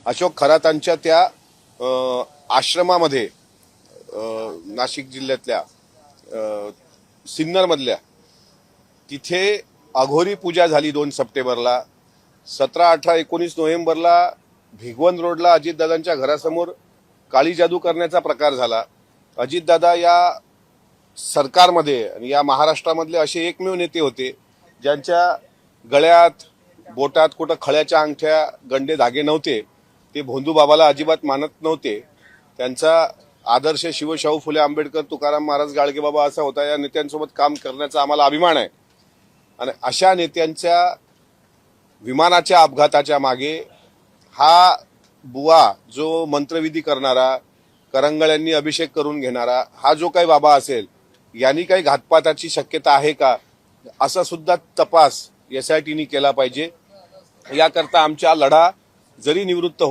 अशोक खरातांच्या त्या आश्रमामध्ये नाशिक जिल्ह्यातल्या सिन्नरमधल्या तिथे अघोरी पूजा झाली 2 सप्टेंबरला. 17, 18, 19 नोव्हेंबरला भिगवण रोडला अजितदादांच्या घरासमोर काळी जादू करण्याचा प्रकार झाला. अजितदादा या सरकारमध्ये आणि या महाराष्ट्रामधले असे एकमेव नेते होते ज्यांच्या गळ्यात बोटात कुठं खळ्याच्या अंगठ्या गंडे धागे नव्हते. ते भोंदू बाबाला अजिबात मानत नव्हते. त्यांचा आदर्श शिवशाहू फुले आंबेडकर तुकाराम महाराज गाडगे बाबा असा होता. या नेत्यांसोबत काम करण्याचा आम्हाला अभिमान आहे. आणि अशा नेत्यांच्या विमानाच्या अपघाताच्या मागे हा बुवा जो मंत्रविधी करणारा, करंगळ्यांनी अभिषेक करून घेणारा हा जो काही बाबा असेल, यांनी काही घातपाताची शक्यता आहे का, असा सुद्धा तपास SITने केला पाहिजे. याकरता आमचा लढा जरी निवृत्त होत